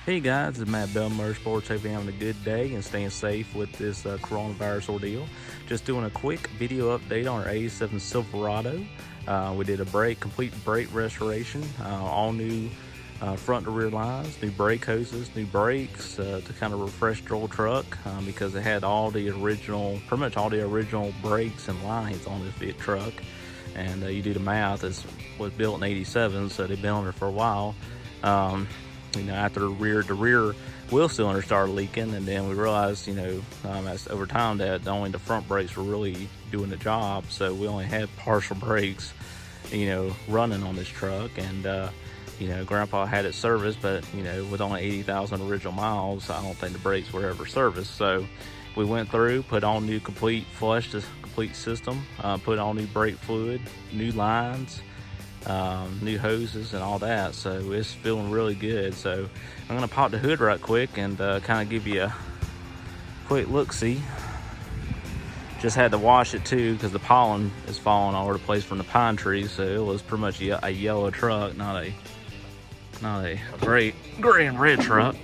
Hey guys, it's Matt Bell, Motorsports. Hope you're having a good day and staying safe with this coronavirus ordeal. Just doing a quick video update on our 87 Silverado. We did a complete brake restoration, all new front to rear lines, new brake hoses, new brakes to kind of refresh the old truck because it had pretty much all the original brakes and lines on this truck. And you do the math, it was built in 87, so they've been on there for a while. After the rear wheel cylinder started leaking, and then we realized, as over time that only the front brakes were really doing the job, so we only had partial brakes, running on this truck. And Grandpa had it serviced, but with only 80,000 original miles, I don't think the brakes were ever serviced. So we went through, put on new flushed the complete system, put on new brake fluid, new lines, new hoses and all that, so it's feeling really good. So I'm gonna pop the hood right quick and kind of give you a quick look-see. Just had to wash it too because the pollen is falling all over the place from the pine trees, so it was pretty much a yellow truck, not a gray and red truck.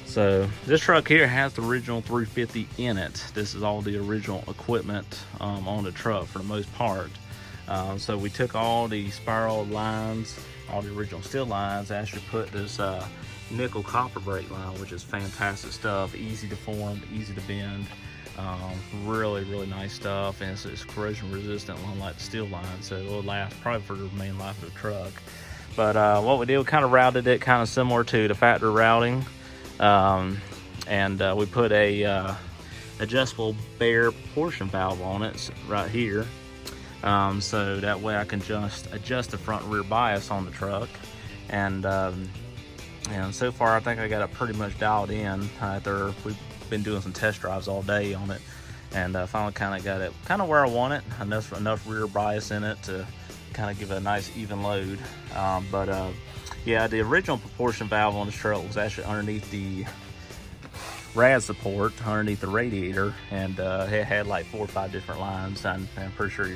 So this truck here has the original 350 in it. This is all the original equipment on the truck for the most part. So we took all the spiral lines, all the original steel lines, actually put this nickel copper brake line, which is fantastic stuff, easy to form, easy to bend, really nice stuff, and it's corrosion resistant, unlike the steel line, so it'll last probably for the remaining life of the truck. But what we did, we kind of routed it kind of similar to the factory routing, and we put a adjustable bare proportion valve on it right here. So that way I can just adjust the front and rear bias on the truck. And so far I think I got it pretty much dialed in. We've been doing some test drives all day on it, and finally kind of got it kind of where I want it, enough rear bias in it to kind of give it a nice even load. Yeah, the original proportion valve on this truck was actually underneath the rad support, underneath the radiator, and it had like 4 or 5 different lines. I'm pretty sure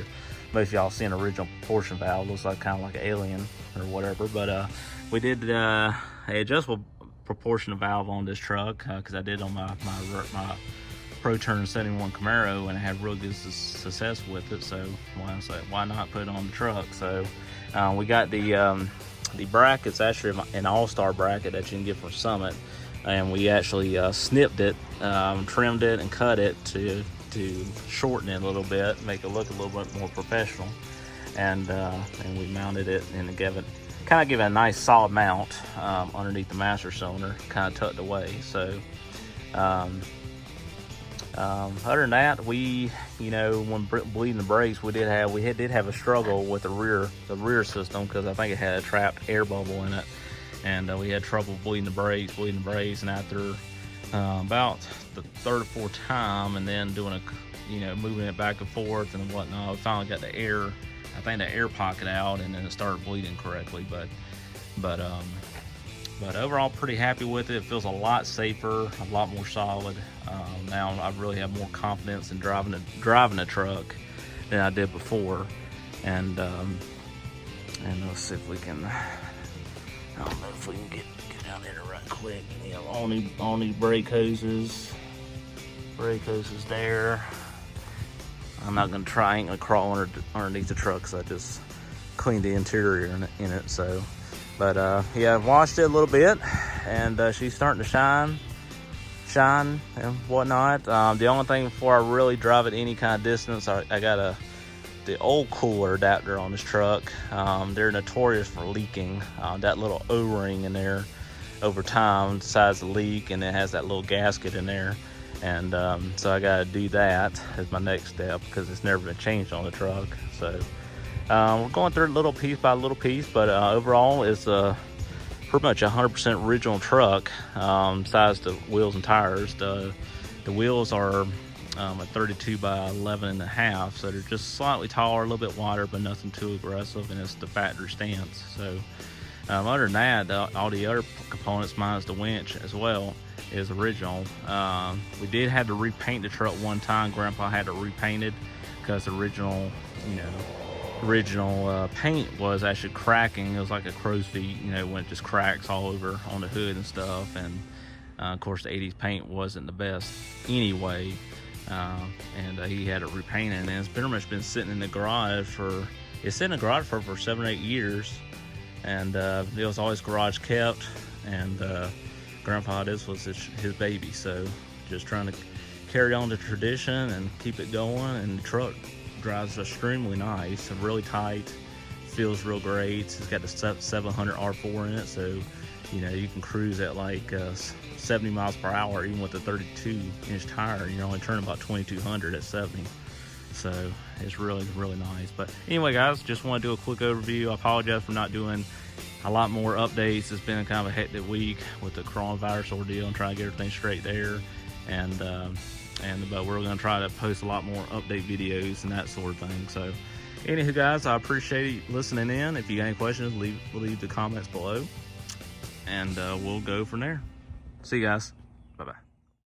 most of y'all seen an original proportion valve. Looks like kind of like an alien or whatever. But we did a adjustable proportion valve on this truck because I did on my Pro Turn 71 Camaro, and I had real good success with it. So why not put it on the truck? So we got the bracket's actually an all-star bracket that you can get from Summit, and we actually snipped it, trimmed it, and cut it to shorten it a little bit, make it look a little bit more professional. And we mounted it and give it a nice solid mount underneath the master cylinder, kind of tucked away. So other than that, when bleeding the brakes, we did have a struggle with the rear system, because I think it had a trapped air bubble in it, and we had trouble bleeding the brakes. And after about the 3rd or 4th time, and then doing moving it back and forth and whatnot, we finally got the air pocket out, and then it started bleeding correctly. But overall, pretty happy with it. It feels a lot safer, a lot more solid. Now I really have more confidence in driving a truck than I did before. And let's see if we can. I don't know if we can get down there right quick. All new brake hoses. Brake hoses there. I'm not gonna try. I ain't gonna crawl underneath the truck, because I just cleaned the interior in it. So, but yeah, I've washed it a little bit, and she's starting to shine and whatnot. The only thing before I really drive it any kind of distance, I got the old cooler adapter on this truck. They're notorious for leaking. That little O-ring in there over time decides to leak, and it has that little gasket in there. And so I got to do that as my next step, because it's never been changed on the truck. So we're going through it little piece by little piece, but overall it's pretty much 100% original truck, besides the wheels and tires. The wheels are a 32 by 11 and a half, so they're just slightly taller, a little bit wider, but nothing too aggressive, and it's the factory stance. So other than that, all the other components minus the winch as well is original. We did have to repaint the truck one time. Grandpa had to repaint it because the original original paint was actually cracking. It was like a crow's feet, you know, when it just cracks all over on the hood and stuff. And of course the 80s paint wasn't the best anyway. He had it repainted, and it's pretty much been sitting in the garage for 7 or 8 years. And it was always garage kept, and Grandpa, this was his baby, so just trying to carry on the tradition and keep it going. And the truck drives extremely nice and really tight, feels real great. It's got the 700 R4 in it, so you know you can cruise at like 70 miles per hour even with a 32-inch tire, and you're only turning about 2200 at 70. So it's really nice. But anyway, guys, just want to do a quick overview. I apologize for not doing a lot more updates. It's been kind of a hectic week with the coronavirus ordeal and trying to get everything straight there. But we're going to try to post a lot more update videos and that sort of thing. So anywho, guys, I appreciate you listening in. If you got any questions, leave the comments below, and we'll go from there. See you guys. Bye-bye.